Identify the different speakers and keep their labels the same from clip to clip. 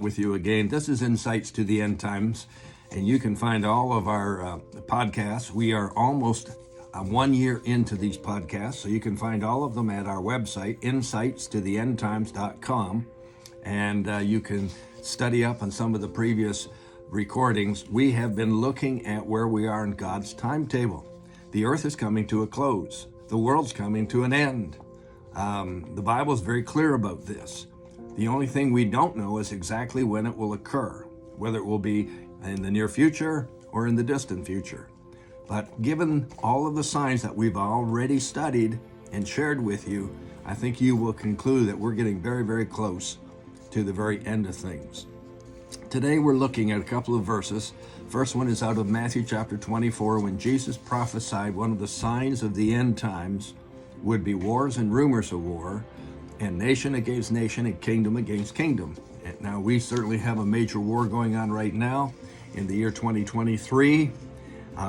Speaker 1: with you again. This is Insights to the End Times, and you can find all of our podcasts. We are almost 1 year into these podcasts, so you can find all of them at our website, insightstotheendtimes.com, and you can study up on some of the previous recordings. We have been looking at where we are in God's timetable. The earth is coming to a close. The world's coming to an end. The Bible is very clear about this. The only thing we don't know is exactly when it will occur, whether it will be in the near future or in the distant future. But given all of the signs that we've already studied and shared with you, I think you will conclude that we're getting very, very close to the very end of things. Today we're looking at a couple of verses. First one is out of Matthew chapter 24, when Jesus prophesied one of the signs of the end times would be wars and rumors of war, and nation against nation and kingdom against kingdom. And now we certainly have a major war going on right now in the year 2023,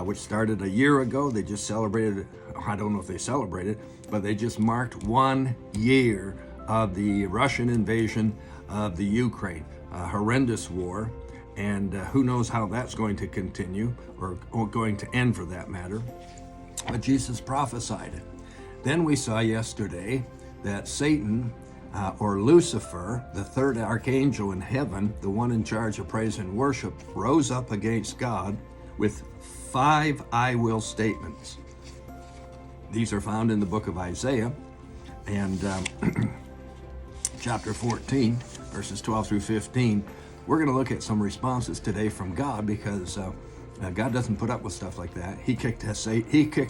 Speaker 1: which started a year ago. They just celebrated, I don't know if they celebrated, but they just marked 1 year of the Russian invasion of the Ukraine. A horrendous war, and who knows how that's going to continue or going to end for that matter. But Jesus prophesied it. Then we saw yesterday that Satan, or Lucifer, the third archangel in heaven, the one in charge of praise and worship, rose up against God with 5 I will statements. These are found in the book of Isaiah, and chapter 14, verses 12 through 15. We're going to look at some responses today from God, because God doesn't put up with stuff like that. He kicked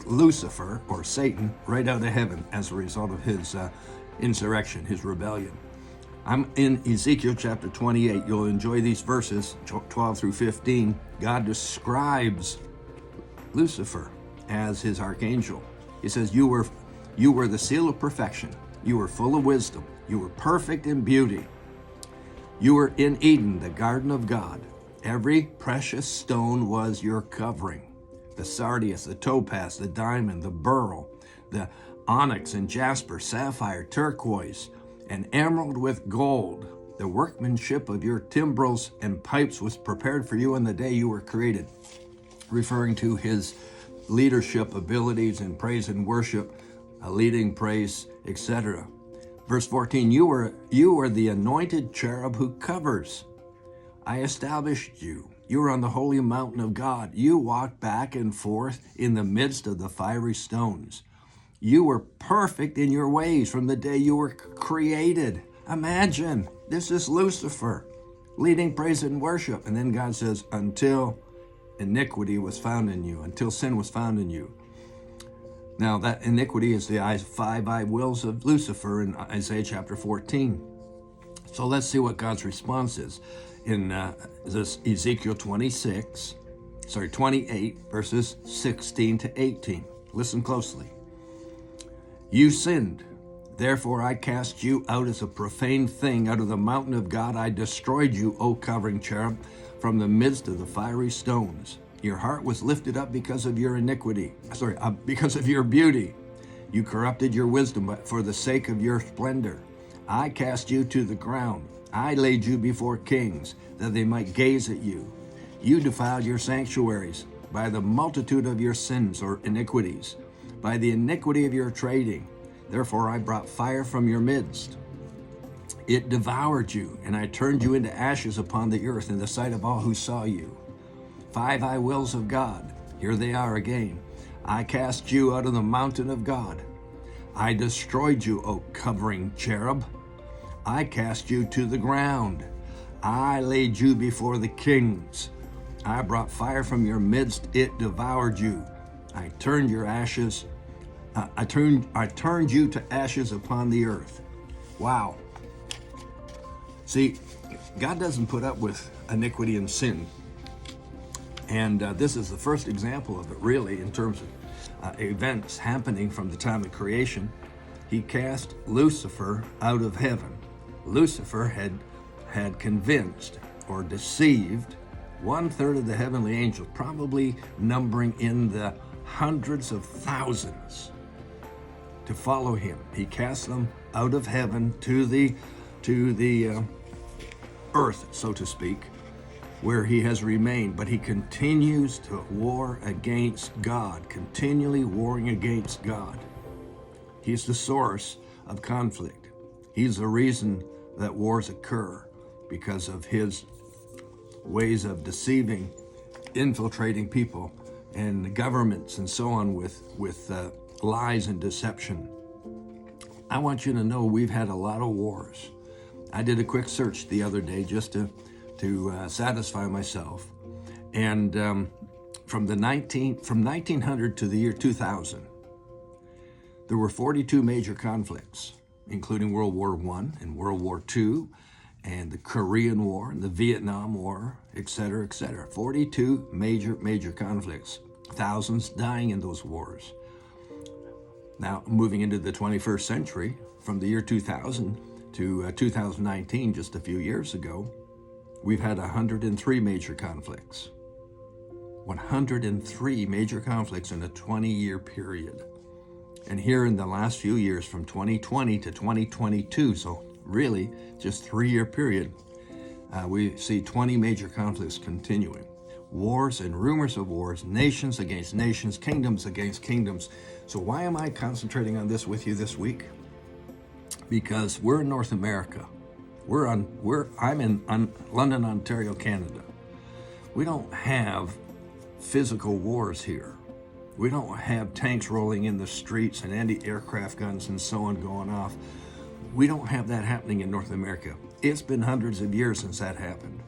Speaker 1: Lucifer, or Satan, right out of heaven as a result of his insurrection, his rebellion. I'm in Ezekiel chapter 28. You'll enjoy these verses, 12 through 15. God describes Lucifer as his archangel. He says, you were the seal of perfection. You were full of wisdom. You were perfect in beauty. You were in Eden, the garden of God. Every precious stone was your covering. The sardius, the topaz, the diamond, the beryl, the onyx and jasper, sapphire, turquoise, and emerald with gold. The workmanship of your timbrels and pipes was prepared for you on the day you were created, referring to his leadership abilities in praise and worship, leading praise, etc. Verse 14, you were the anointed cherub who covers. I established you. You were on the holy mountain of God. You walked back and forth in the midst of the fiery stones. You were perfect in your ways from the day you were created. Imagine, this is Lucifer leading praise and worship. And then God says, until iniquity was found in you, until sin was found in you. Now that iniquity is the 5 I wills of Lucifer in Isaiah chapter 14. So let's see what God's response is in this Ezekiel 28, verses 16 to 18. Listen closely. You sinned, therefore I cast you out as a profane thing. Out of the mountain of God I destroyed you, O covering cherub, from the midst of the fiery stones. Your heart was lifted up because of your because of your beauty. You corrupted your wisdom for the sake of your splendor. I cast you to the ground. I laid you before kings, that they might gaze at you. You defiled your sanctuaries by the multitude of your sins or iniquities, by the iniquity of your trading. Therefore I brought fire from your midst. It devoured you, and I turned you into ashes upon the earth in the sight of all who saw you. 5 I wills of God. Here they are again. I cast you out of the mountain of God. I destroyed you, O covering cherub. I cast you to the ground. I laid you before the kings. I brought fire from your midst. It devoured you. I turned your ashes. I turned you to ashes upon the earth. Wow. See, God doesn't put up with iniquity and sin. And this is the first example of it, really, in terms of events happening from the time of creation. He cast Lucifer out of heaven. Lucifer had convinced or deceived 1/3 of the heavenly angels, probably numbering in the hundreds of thousands, to follow him. He cast them out of heaven to the earth, so to speak, where he has remained, but he continues to war against God, continually warring against God. He's the source of conflict. He's the reason that wars occur, because of his ways of deceiving, infiltrating people and governments and so on with lies and deception. I want you to know we've had a lot of wars. I did a quick search the other day just to satisfy myself, and from 1900 to the year 2000, there were 42 major conflicts, including World War I and World War II, and the Korean War and the Vietnam War, etc., etc. 42 major conflicts, thousands dying in those wars. Now, moving into the 21st century, from the year 2000 to 2019, just a few years ago, we've had 103 major conflicts. 103 major conflicts in a 20-year period. And here in the last few years, from 2020 to 2022, so really just 3-year period, we see 20 major conflicts continuing. Wars and rumors of wars, nations against nations, kingdoms against kingdoms. So why am I concentrating on this with you this week? Because we're in North America. I'm in London, Ontario, Canada. We don't have physical wars here. We don't have tanks rolling in the streets and anti-aircraft guns and so on going off. We don't have that happening in North America. It's been hundreds of years since that happened.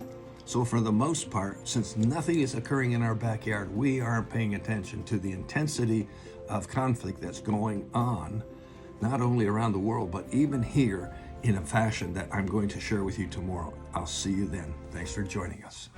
Speaker 1: So for the most part, since nothing is occurring in our backyard, we aren't paying attention to the intensity of conflict that's going on, not only around the world, but even here in a fashion that I'm going to share with you tomorrow. I'll see you then. Thanks for joining us.